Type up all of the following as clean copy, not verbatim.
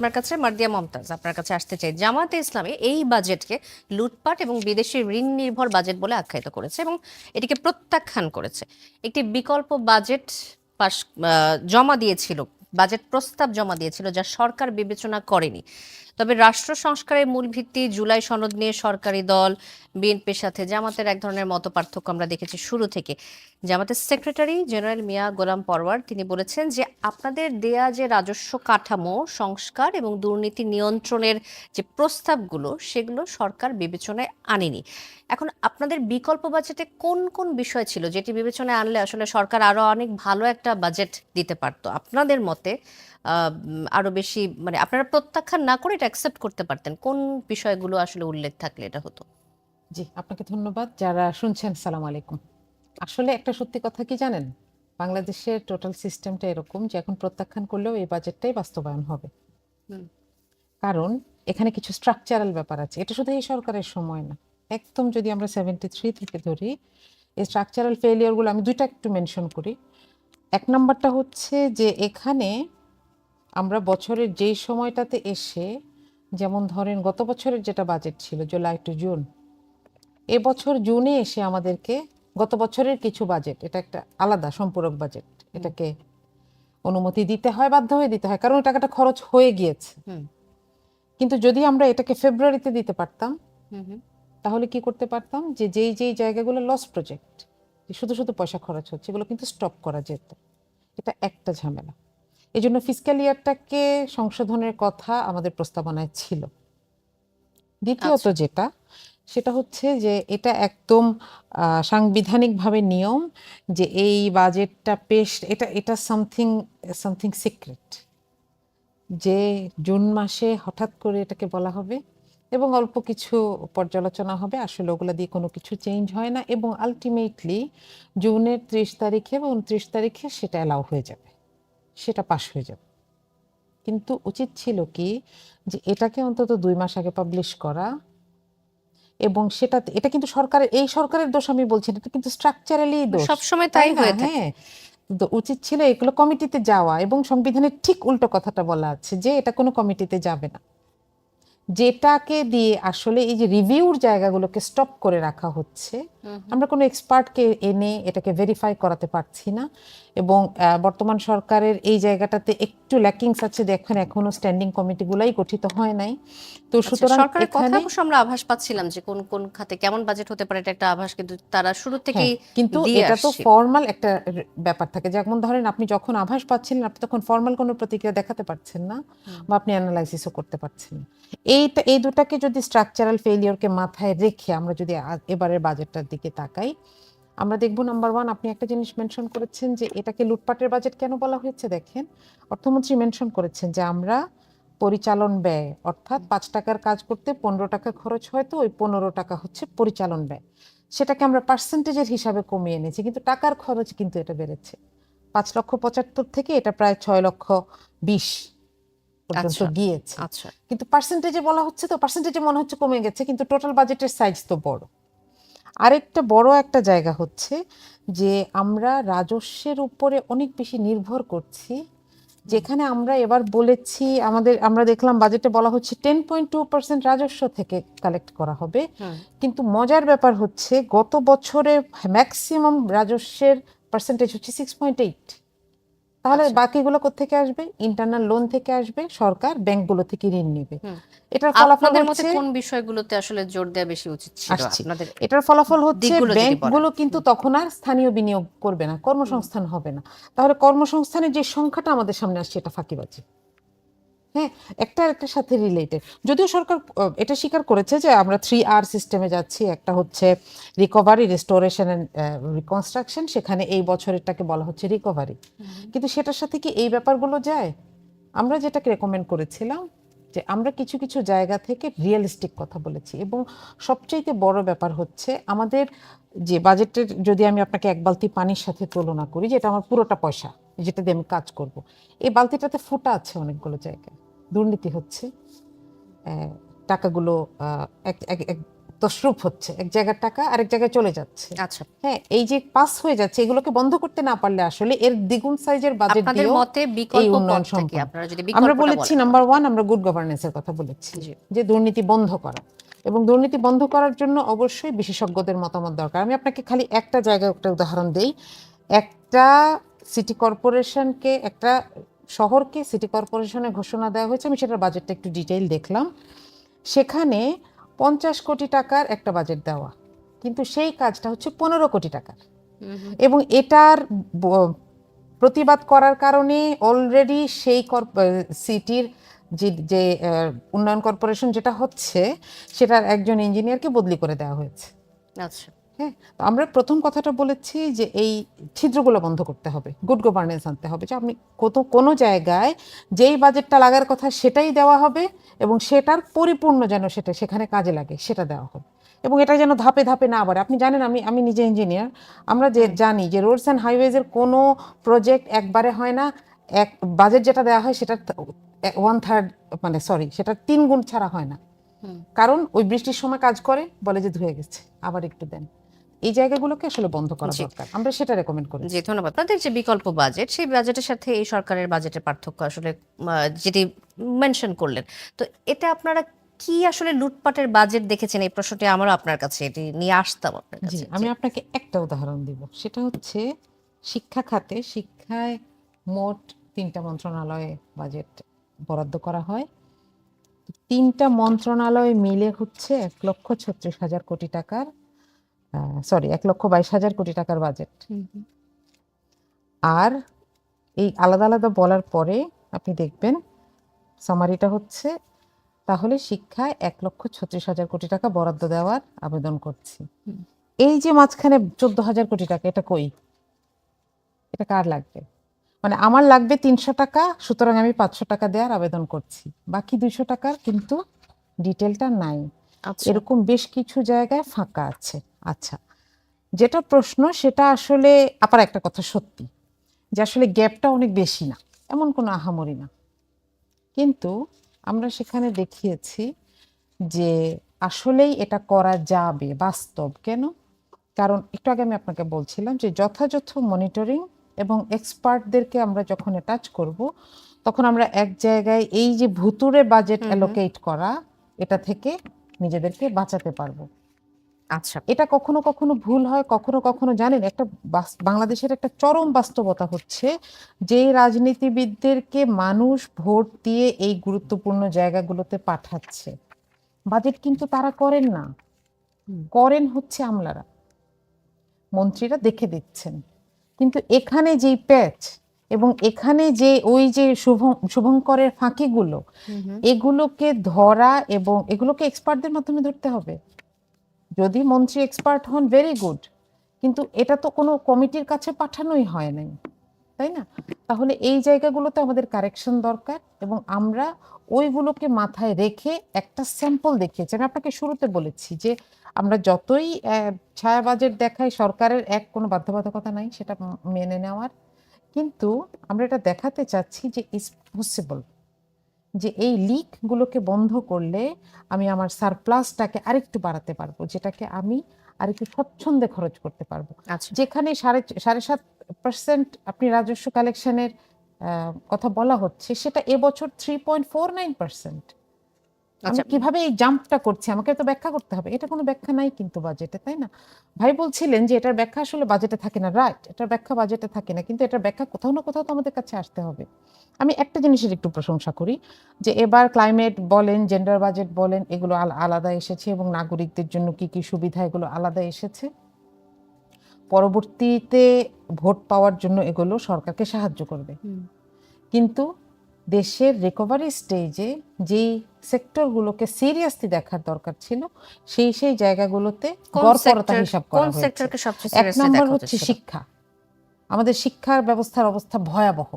আপনার কাছে মার্দিয়া মমতাজ, আপনার কাছে আসতে চাই। জামায়াতে ইসলামী এই বাজেটকে লুটপাট এবং বিদেশি ঋণ নির্ভর বাজেট বলে আখ্যায়িত করেছে এবং এটিকে প্রত্যাখ্যান করেছে। একটি বিকল্প বাজেট পাশ জমা দিয়েছিল, বাজেট প্রস্তাব জমা দিয়েছিল, যা সরকার বিবেচনা করেনি। তবে রাষ্ট্র সংস্কারের মূল ভিত্তি জুলাই সনদ নিয়ে সরকারি দল বিএনপির সাথে জামাতের এক ধরনের মতপার্থক্য আমরা দেখেছি শুরু থেকে। জামাতের সেক্রেটারি জেনারেল মিয়া গোলাম পরওয়ার তিনি বলেছেন যে আপনাদের দেয়া যে রাজস্ব কাঠামো সংস্কার এবং দুর্নীতি নিয়ন্ত্রণের যে প্রস্তাবগুলো সেগুলো সরকার বিবেচনায় আনেনি। এখন আপনাদের বিকল্প বাজেটে কোন কোন বিষয় ছিল যেটি বিবেচনায় আনলে আসলে সরকার আরো অনেক ভালো একটা বাজেট দিতে পারতো আপনাদের মতে? আরো বেশি মানে আপনারা প্রত্যাখ্যান না করে এটা অ্যাকসেপ্ট করতে পারতেন, কোন বিষয়গুলো আসলে উল্লেখ থাকলে এটা হতো? জি, আপনাকে ধন্যবাদ। যারা শুনছেন, সালাম আলাইকুম। আসলে একটা সত্যি কথা কি জানেন, বাংলাদেশের টোটাল সিস্টেমটা এরকম যে এখন প্রত্যাখ্যান করলেও এই বাজেটটাই বাস্তবায়ন হবে। কারণ এখানে কিছু স্ট্রাকচারাল ব্যাপার আছে। এটা শুধু এই সরকারের সময় না, একদম যদি আমরা 73 থেকে ধরি, এই স্ট্রাকচারাল ফেলিয়ারগুলো আমি দুইটা একটু মেনশন করি। এক নাম্বারটা হচ্ছে যে এখানে আমরা বছরের যেই সময়টাতে এসে, যেমন ধরেন গত বছরের যেটা বাজেট ছিল জুলাই টু জুন, এবছর জুনে এসে আমাদেরকে গত বছরের কিছু বাজেট, এটা একটা আলাদা সম্পূরক বাজেট, এটাকে অনুমতি দিতে হয়, বাধ্য হয়ে দিতে হয়, কারণ ওই টাকাটা খরচ হয়ে গিয়েছে। কিন্তু যদি আমরা এটাকে ফেব্রুয়ারিতে দিতে পারতাম, তাহলে কি করতে পারতাম যে যেই যেই জায়গাগুলো লস প্রজেক্ট, শুধু শুধু পয়সা খরচ হচ্ছে, এগুলো কিন্তু স্টপ করা যেত। এটা একটা ঝামেলা। এই জন্য ফিসক্যাল ইয়ারটাকে সংশোধনের কথা আমাদের প্রস্তাবনায় ছিল। দ্বিতীয়ত যেটা, সেটা হচ্ছে যে এটা একদম সাংবিধানিকভাবে নিয়ম যে এই বাজেটটা পেশ, এটা এটা সামথিং সামথিং সিক্রেট, যে জুন মাসে হঠাৎ করে এটাকে বলা হবে এবং অল্প কিছু পর্যালোচনা হবে, আসলে ওগুলো দিয়ে কোনো কিছু চেঞ্জ হয় না, এবং আলটিমেটলি জুনের 30 তারিখে বা 29 তারিখে সেটা অ্যালাউ হয়ে যাবে, সেটা পাশ হয়ে যাবে। কিন্তু উচিত ছিল কি যে এটাকে অন্তত 2 মাস আগে পাবলিশ করা, এবং সেটা, এটা কিন্তু সরকারের, এই সরকারের দোষ আমি বলছি না, এটা কিন্তু স্ট্রাকচারালি দোষ, সবসময় তাই হয়ে থাকে। হ্যাঁ, কিন্তু উচিত ছিল এগুলো কমিটিতে যাওয়া, এবং সংবিধানের ঠিক উল্টো কথাটা বলা আছে যে এটা কোনো কমিটিতে যাবে না, যেটাকে দিয়ে আসলে এই যে রিভিউর জায়গাগুলোকে স্টপ করে রাখা হচ্ছে। আমরা কোনো এক্সপার্টকে এনে এটাকে ভেরিফাই করাতে পারছি না, এবং বর্তমান সরকারের এই জায়গাটাতে একটু ল্যাকিংস আছে, দেখেন এখনো স্ট্যান্ডিং কমিটিগুলাই গঠিত হয় নাই। তো সুতরাং সরকারের কথা এখানে অবশ্য আমরা আভাস পাচ্ছিলাম যে কোন কোন খাতে কেমন বাজেট হতে পারে, এটা একটা আভাস কিন্তু তারা শুরু থেকেই কিন্তু দিয়ে এটা তো আসছিল। ফর্মাল একটা ব্যাপার থাকে, যেমন ধরেন আপনি যখন আভাস পাচ্ছিলেন, আপনি তখন ফর্মাল কোনো প্রতিক্রিয়া দেখাতে পারছেন না, বা আপনি অ্যানালাইসিসও করতে পারছেন না। এই দুটাকে যদি স্ট্রাকচারাল ফেলিয়রকে মাথায় রেখে আমরা যদি এবারের বাজেটটার দিকে তাকাই, আমরা দেখব নাম্বার ওয়ান, আপনি একটা জিনিস মেনশন করেছেন যে এটাকে লুটপাটের বাজেট কেন বলা হয়েছে। দেখেন, অর্থমন্ত্রী মেনশন করেছেন যে আমরা পরিচালন ব্যয়, অর্থাৎ 5 টাকার কাজ করতে 15 টাকা খরচ হয়, তো ওই 15 টাকা হচ্ছে পরিচালন ব্যয়, সেটাকে আমরা পার্সেন্টেজের হিসাবে কমিয়ে এনেছি, কিন্তু টাকার খরচ কিন্তু এটা বেড়েছে। 5,75,00,000 থেকে এটা প্রায় 6,20,00,000 পর্যন্ত গিয়েছে। কিন্তু পার্সেন্টেজে বলা হচ্ছে, তো পার্সেন্টেজে মনে হচ্ছে কমে গেছে, কিন্তু টোটাল বাজেটের সাইজ তো বড়। আরেকটা বড় একটা জায়গা হচ্ছে যে আমরা রাজস্বের উপরে অনেক বেশি নির্ভর করছি, যেখানে আমরা এবার বলেছি আমরা দেখলাম বাজেটে বলা হচ্ছে 10.2% রাজস্ব থেকে কালেক্ট করা হবে, কিন্তু মজার ব্যাপার হচ্ছে গত বছরে ম্যাক্সিমাম রাজস্বের পার্সেন্টেজ হচ্ছে 6.8। তাহলে বাকিগুলো কোত্থেকে আসবে? ইন্টারনাল লোন থেকে আসবে, সরকার ব্যাংকগুলো থেকে ঋণ নেবে। এটার ফলাফল হচ্ছে, কোন বিষয়গুলোতে আসলে জোর দেওয়া বেশি উচিত ছিল আপনাদের? এটার ফলাফল হচ্ছে ব্যাংকগুলো কিন্তু তখন আর স্থানীয় বিনিয়োগ করবে না, কর্মসংস্থান হবে না। তাহলে কর্মসংস্থানের যে সংখ্যাটা আমাদের সামনে আসছে, এটা ফাঁকিবাজি। হ্যাঁ, একটা একটার সাথে রিলেটেড। যদিও সরকার এটা স্বীকার করেছে যে আমরা 3R সিস্টেমে যাচ্ছি, একটা হচ্ছে রিকভারি, রেস্টোরেশন এন্ড রিকনস্ট্রাকশন, সেখানে এই বছরেরটাকে বলা হচ্ছে রিকভারি, কিন্তু সেটার সাথে কি এই ব্যাপারগুলো যায়? আমরা যেটাকে রেকমেন্ড করেছিলাম যে আমরা কিছু কিছু জায়গা থেকে রিয়েলিস্টিক কথা বলেছি, এবং সবচাইতে বড় ব্যাপার হচ্ছে আমাদের যে বাজেটের, যদি আমি আপনাকে এক বালতি পানির সাথে তুলনা করি, যেটা আমার পুরোটা পয়সা, যেটা দিয়ে আমি কাজ করব, এই বালতিটাতে ফুটা আছে অনেকগুলো জায়গায়, দুর্নীতি হচ্ছে, টাকাগুলো তসরুপ হচ্ছে, এক জায়গার টাকা আরেক জায়গায় চলে যাচ্ছে। আচ্ছা, হ্যাঁ, এই যে পাস হয়ে যাচ্ছে, এগুলোকে বন্ধ করতে না পারলে আসলে এর দ্বিগুণ সাইজের বাজেট আপনাদের দিয়েও মতে এই বিকল্প উন্নয়ন পথটা কি? সম্ভব। আপনারা যদি আমরা বিকল্পটা বলেছি বলেন নাম্বার আমাদেরকে। 1 আমরা গুড গভর্নেন্সের কথা বলেছি, জি। যে দুর্নীতি বন্ধ করা, এবং দুর্নীতি বন্ধ করার জন্য অবশ্যই বিশেষজ্ঞদের মতামত দরকার। আমি আপনাকে খালি একটা জায়গায় একটা উদাহরণ দেই। একটা সিটি কর্পোরেশনকে, একটা শহরকে সিটি কর্পোরেশনে ঘোষণা দেওয়া হয়েছে, আমি সেটার বাজেটটা একটু ডিটেইল দেখলাম। সেখানে 50 কোটি টাকার একটা বাজেট দেওয়া, কিন্তু সেই কাজটা হচ্ছে 15 কোটি টাকার। এবং এটার প্রতিবাদ করার কারণে অলরেডি সেই সিটির যে যে উন্নয়ন কর্পোরেশন যেটা হচ্ছে, সেটার একজন ইঞ্জিনিয়ারকে বদলি করে দেওয়া হয়েছে। আচ্ছা, হ্যাঁ, তো আমরা প্রথম কথাটা বলেছি যে এই ছিদ্রগুলো বন্ধ করতে হবে, গুড গভর্নেন্স আনতে হবে, যে আপনি কোনো জায়গায় যেই বাজেটটা লাগার কথা সেটাই দেওয়া হবে, এবং সেটার পরিপূর্ণ যেন সেটা সেখানে কাজে লাগে সেটা দেওয়া হবে, এবং এটা যেন ধাপে ধাপে না বাড়ে। আপনি জানেন, আমি নিজে ইঞ্জিনিয়ার, আমরা যে জানি যে রোডস অ্যান্ড হাইওয়েজের কোনো প্রজেক্ট একবারে হয় না। এক বাজেট যেটা দেওয়া হয় সেটা 1/3, মানে সরি, সেটা 3 গুণ ছাড়া হয় না। কারণ ওই বৃষ্টির সময় কাজ করে, বলে যে ধুয়ে গেছে, আবার একটু দেন। এই জায়গাগুলোকে আসলে বন্ধ করা জি। দরকার, আমরা সেটা রেকমেন্ড করি। জি, ধন্যবাদ। তাদের যে বিকল্প বাজেট, সেই বাজেটের সাথে এই সরকারের বাজেটের পার্থক্য আসলে যেটি মেনশন করলেন। তো এটা আপনারা কি আসলে লুটপাটের বাজেট দেখেছেন? এই প্রশ্নটি আমারও আপনার কাছে এটি নিয়ে আসতাম আপনার জি, কাছে। আমি আপনাকে একটা উদাহরণ দিব, সেটা হচ্ছে শিক্ষা খাতে। শিক্ষায় মোট 3টা মন্ত্রণালয়ে বাজেট বরাদ্দ করা হয়। 3টা মন্ত্রণালয় মিলে হচ্ছে 1,36,000 কোটি টাকার, সরি, 1,22,000 কোটি টাকার বাজেট। আর এই আলাদা আলাদা বলার পরে আপনি দেখবেন সামারিটা হচ্ছে, তাহলে শিক্ষায় 1,36,000 কোটি টাকা বরাদ্দ দেওয়ার আবেদন করছি। এই যে মাঝখানে 14,000 কোটি টাকা, এটা কই? এটা কার লাগবে? মানে আমার লাগবে 300 টাকা, সুতরাং আমি 500 টাকা দেওয়ার আবেদন করছি, বাকি 200 টাকার কিন্তু ডিটেলটা নাই। আচ্ছা, এরকম বেশ কিছু জায়গায় ফাঁকা আছে। আচ্ছা, যেটা প্রশ্ন সেটা আসলে আবার একটা কথা সত্যি, যে আসলে গ্যাপটা অনেক বেশি না, এমন কোনো আহামরি না, কিন্তু আমরা সেখানে দেখিয়েছি যে আসলেই এটা করা যাবে, বাস্তব। কেন? কারণ একটু আগে আমি আপনাকে বলছিলাম যে যথাযথ মনিটরিং এবং এক্সপার্টদেরকে আমরা যখন অ্যাটাচ করব, তখন আমরা এক জায়গায় এই যে ভুতুড়ে বাজেট অ্যালোকেট করা, এটা থেকে নিজেদেরকে বাঁচাতে পারবো। আচ্ছা, এটা কখনো কখনো ভুল হয়, কখনো কখনো জানেন, একটা বাংলাদেশের একটা চরম বাস্তবতা হচ্ছে যে রাজনীতিবিদদেরকে মানুষ ভোট দিয়ে এই গুরুত্বপূর্ণ জায়গাগুলোতে পাঠাচ্ছে, বাজেট কিন্তু তারা করেন না, করেন হচ্ছে আমলারা, মন্ত্রীরা দেখে দিচ্ছেন। কিন্তু এখানে যেই প্যাচ এবং এখানে যে ওই যে শুভঙ্করের ফাঁকিগুলো, এগুলোকে ধরা এবং এগুলোকে এক্সপার্টদের মাধ্যমে ধরতে হবে। যদি মন্ত্রী এক্সপার্ট হন, ভেরি গুড, কিন্তু এটা তো কোনো কমিটির কাছে পাঠানোই হয় নাই, তাই না? তাহলে এই জায়গাগুলোতে আমাদের কারেকশন দরকার, এবং আমরা ওইগুলোকে মাথায় রেখে একটা স্যাম্পল দেখিয়েছি। আমি আপনাকে শুরুতে বলেছি যে আমরা যতই ছায়া বাজেট দেখাই, সরকারের কোনো বাধ্যবাধকতা নাই সেটা মেনে নেওয়ার, কিন্তু আমরা এটা দেখাতে চাচ্ছি যে ইটস পসিবল, যে এই লিকগুলোকে বন্ধ করলে আমি আমার সারপ্লাসটাকে আরেকটু বাড়াতে পারবো, যেটাকে আমি আরেকটু স্বচ্ছন্দে খরচ করতে পারবো। আচ্ছা, যেখানে 7.5% আপনি রাজস্ব কালেকশনের কথা বলা হচ্ছে, সেটা এবছর 3.49%। আমি আচ্ছা, কিভাবে এই জাম্পটা করছি, আমাকে তো ব্যাখ্যা করতে হবে। এটা কোনো ব্যাখ্যা নাই কিন্তু বাজেটে, তাই না? ভাই বলছিলেন যে এটার ব্যাখ্যা আসলে বাজেটে থাকে না, রাইট, এটার ব্যাখ্যা বাজেটে থাকে না, কিন্তু এটার ব্যাখ্যা কোথাও না কোথাও তো আমাদের কাছে আসতে হবে। আমি একটা জিনিসের একটু প্রশংসা করি, যে এবার ক্লাইমেট বলেন, জেন্ডার বাজেট বলেন, এগুলো আলাদা এসেছে, এবং নাগরিকদের জন্য কি কি সুবিধা, এগুলো আলাদা এসেছে। পরবর্তীতে ভোট পাওয়ার জন্য এগুলো সরকারকে সাহায্য করবে, কিন্তু দেশের রিকভারি স্টেজে যেই সেক্টরগুলোকে সিরিয়াসলি দেখার দরকার ছিল, সেই জায়গাগুলোতে গড়পড়তা হিসাব করা হয়েছে। সেক্টরকে সবচেয়ে 1 সিরিয়াসলি নম্বর দেখা হচ্ছে হচ্ছে? শিক্ষা। আমাদের শিক্ষার ব্যবস্থার অবস্থা ভয়াবহ।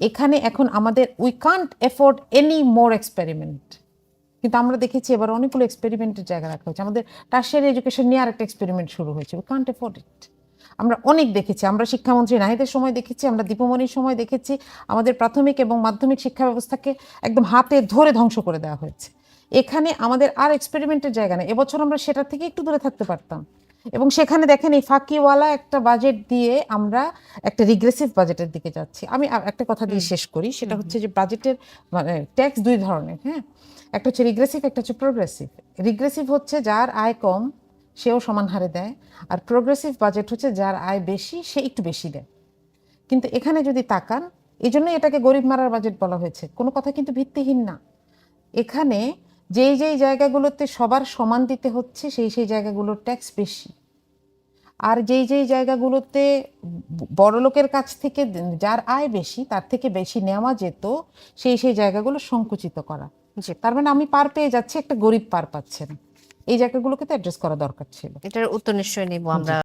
এখানে এখন আমাদের we can't afford any more experiment, কিন্তু আমরা দেখেছি এবার অনেকগুলো এক্সপেরিমেন্টের জায়গা রাখা হয়েছে। আমাদের টার্সিয়ারি এডুকেশন নিয়ে আরেকটা এক্সপেরিমেন্ট শুরু হয়েছে, উই কান্ট এফোর্ড ইট। আমরা অনেক দেখেছি, আমরা শিক্ষামন্ত্রী নাহিদের সময় দেখেছি, আমরা দীপমণির সময় দেখেছি, আমাদের প্রাথমিক এবং মাধ্যমিক শিক্ষা ব্যবস্থাকে একদম হাতে ধরে ধ্বংস করে দেওয়া হয়েছে। এখানে আমাদের আর এক্সপেরিমেন্টের জায়গা নেই। এবছর আমরা সেটা থেকে একটু দূরে থাকতে পারতাম, এবং সেখানে দেখেন এই ফাঁকিওয়ালা একটা বাজেট দিয়ে আমরা একটা রিগ্রেসিভ বাজেটের দিকে যাচ্ছি। আমি একটা কথা দিয়ে শেষ করি, সেটা হচ্ছে যে বাজেটের মানে ট্যাক্স দুই ধরনের, হ্যাঁ, একটা হচ্ছে রিগ্রেসিভ, একটা হচ্ছে প্রোগ্রেসিভ। রিগ্রেসিভ হচ্ছে যার আয় কম সেও সমান হারে দেয়, আর প্রোগ্রেসিভ বাজেট হচ্ছে যার আয় বেশি সে একটু বেশি দেয়। কিন্তু এখানে যদি তাকান, এই জন্যই এটাকে গরিব মারার বাজেট বলা হয়েছে, কোনো কথা কিন্তু ভিত্তিহীন না। এখানে যেই যেই জায়গাগুলোতে সবার সমান দিতে হচ্ছে সেই সেই জায়গাগুলোর ট্যাক্স বেশি, আর যেই যেই জায়গাগুলোতে বড় লোকের কাছ থেকে যার আয় বেশি তার থেকে বেশি নেওয়া যেত সেই সেই জায়গাগুলো সংকুচিত করা। জি, তার মানে আমি পার পেয়ে যাচ্ছি, একটা গরিব পার পাচ্ছে না। এই জায়গাগুলোকে তো অ্যাড্রেস করা দরকার ছিল। এটার উত্তর নিশ্চয়ই নিব আমরা।